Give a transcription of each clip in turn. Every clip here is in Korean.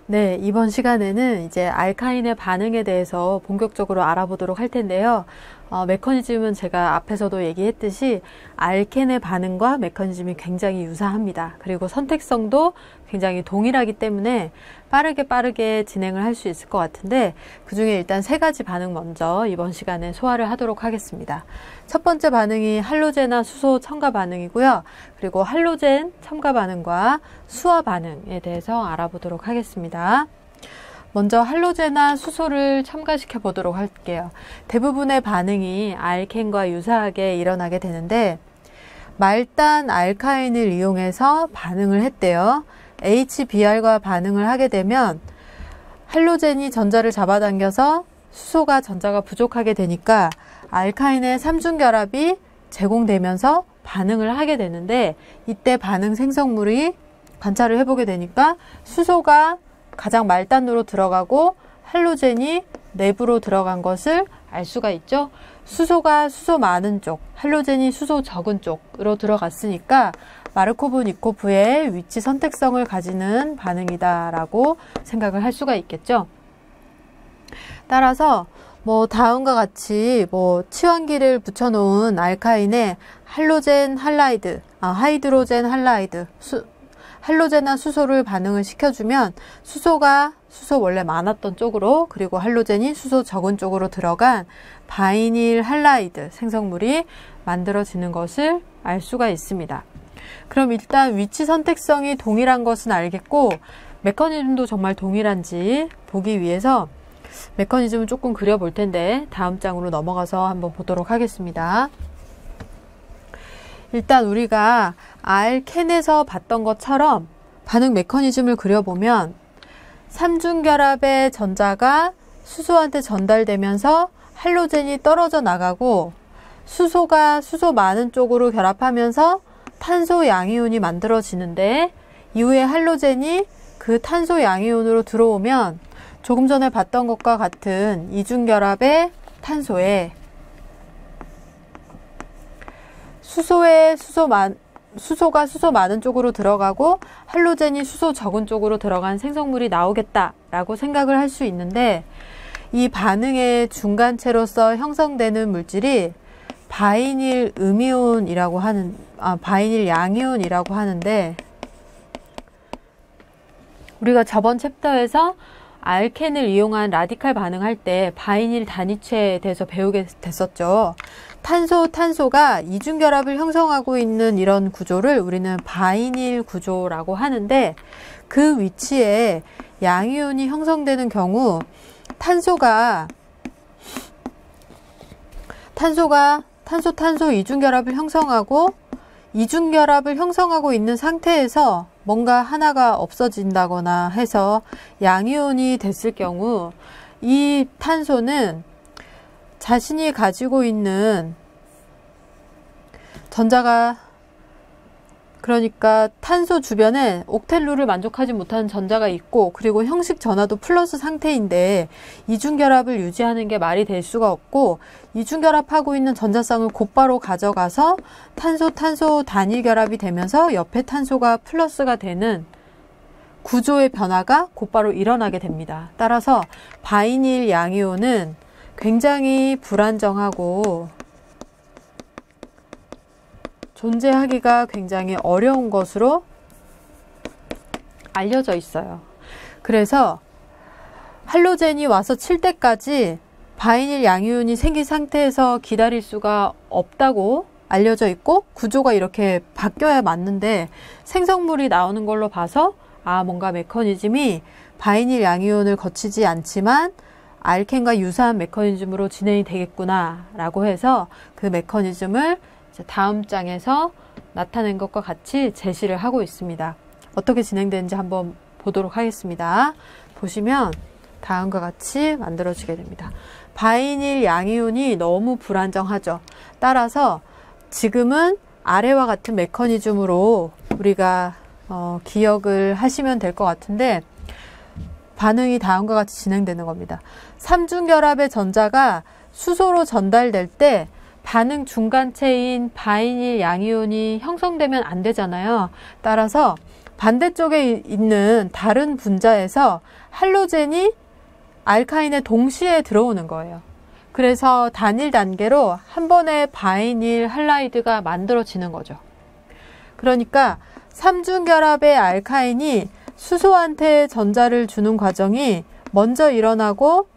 네, 이번 시간에는 이제 알카인의 반응에 대해서 본격적으로 알아보도록 할 텐데요. 메커니즘은 제가 앞에서도 얘기했듯이 알켄의 반응과 메커니즘이 굉장히 유사합니다. 그리고 선택성도 굉장히 동일하기 때문에 빠르게 진행을 할 수 있을 것 같은데, 그 중에 일단 세 가지 반응 먼저 이번 시간에 소화를 하도록 하겠습니다. 첫 번째 반응이 할로젠화 수소 첨가 반응이고요. 그리고 할로젠 첨가 반응과 수화 반응에 대해서 알아보도록 하겠습니다. 먼저 할로젠화 수소를 첨가시켜 보도록 할게요. 대부분의 반응이 알켄과 유사하게 일어나게 되는데, 말단 알카인을 이용해서 반응을 했대요. HBr과 반응을 하게 되면 할로젠이 전자를 잡아당겨서 수소가 전자가 부족하게 되니까 알카인의 삼중결합이 제공되면서 반응을 하게 되는데, 이때 반응 생성물이 관찰을 해보게 되니까 수소가 가장 말단으로 들어가고 할로젠이 내부로 들어간 것을 알 수가 있죠. 수소가 수소 많은 쪽, 할로젠이 수소 적은 쪽으로 들어갔으니까 마르코브-니코프의 위치 선택성을 가지는 반응이다라고 생각을 할 수가 있겠죠. 따라서 다음과 같이 치환기를 붙여놓은 알카인에 할로젠 할라이드, 하이드로젠 할라이드, 할로젠과 수소를 반응을 시켜주면 수소가 수소 원래 많았던 쪽으로, 그리고 할로젠이 수소 적은 쪽으로 들어간 바이닐 할라이드 생성물이 만들어지는 것을 알 수가 있습니다. 그럼 일단 위치 선택성이 동일한 것은 알겠고, 메커니즘도 정말 동일한지 보기 위해서 메커니즘을 조금 그려볼 텐데 다음 장으로 넘어가서 한번 보도록 하겠습니다. 일단 우리가 알켄에서 봤던 것처럼 반응 메커니즘을 그려보면 삼중결합의 전자가 수소한테 전달되면서 할로젠이 떨어져 나가고, 수소가 수소 많은 쪽으로 결합하면서 탄소 양이온이 만들어지는데, 이후에 할로젠이 그 탄소 양이온으로 들어오면 조금 전에 봤던 것과 같은 이중결합의 탄소에 수소가 수소 많은 쪽으로 들어가고 할로젠이 수소 적은 쪽으로 들어간 생성물이 나오겠다라고 생각을 할 수 있는데, 이 반응의 중간체로서 형성되는 물질이 바이닐 바이닐 양이온이라고 하는데, 우리가 저번 챕터에서 알켄을 이용한 라디칼 반응할 때 바이닐 단위체에 대해서 배우게 됐었죠. 탄소가 이중결합을 형성하고 있는 이런 구조를 우리는 바이닐 구조라고 하는데, 그 위치에 양이온이 형성되는 경우 탄소 이중결합을 형성하고 있는 상태에서 뭔가 하나가 없어진다거나 해서 양이온이 됐을 경우, 이 탄소는 자신이 가지고 있는 전자가, 그러니까 탄소 주변에 옥텔룰을 만족하지 못하는 전자가 있고, 그리고 형식 전하도 플러스 상태인데 이중결합을 유지하는 게 말이 될 수가 없고, 이중결합하고 있는 전자쌍을 곧바로 가져가서 탄소 단일 결합이 되면서 옆에 탄소가 플러스가 되는 구조의 변화가 곧바로 일어나게 됩니다. 따라서 바이닐 양이온은 굉장히 불안정하고 존재하기가 굉장히 어려운 것으로 알려져 있어요. 그래서 할로젠이 와서 칠 때까지 바이닐 양이온이 생긴 상태에서 기다릴 수가 없다고 알려져 있고, 구조가 이렇게 바뀌어야 맞는데 생성물이 나오는 걸로 봐서 뭔가 메커니즘이 바이닐 양이온을 거치지 않지만 알켄과 유사한 메커니즘으로 진행이 되겠구나 라고 해서 그 메커니즘을 다음 장에서 나타낸 것과 같이 제시를 하고 있습니다. 어떻게 진행되는지 한번 보도록 하겠습니다. 보시면 다음과 같이 만들어지게 됩니다. 바이닐 양이온이 너무 불안정하죠. 따라서 지금은 아래와 같은 메커니즘으로 우리가 기억을 하시면 될 것 같은데, 반응이 다음과 같이 진행되는 겁니다. 삼중결합의 전자가 수소로 전달될 때 반응 중간체인 바이닐 양이온이 형성되면 안 되잖아요. 따라서 반대쪽에 있는 다른 분자에서 할로젠이 알카인에 동시에 들어오는 거예요. 그래서 단일 단계로 한 번에 바이닐 할라이드가 만들어지는 거죠. 그러니까 삼중결합의 알카인이 수소한테 전자를 주는 과정이 먼저 일어나고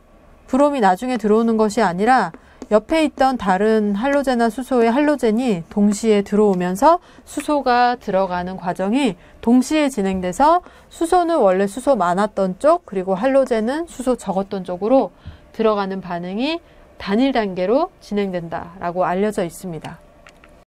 브롬이 나중에 들어오는 것이 아니라 옆에 있던 다른 할로젠과 수소의 할로젠이 동시에 들어오면서 수소가 들어가는 과정이 동시에 진행돼서 수소는 원래 수소 많았던 쪽, 그리고 할로젠은 수소 적었던 쪽으로 들어가는 반응이 단일 단계로 진행된다라고 알려져 있습니다.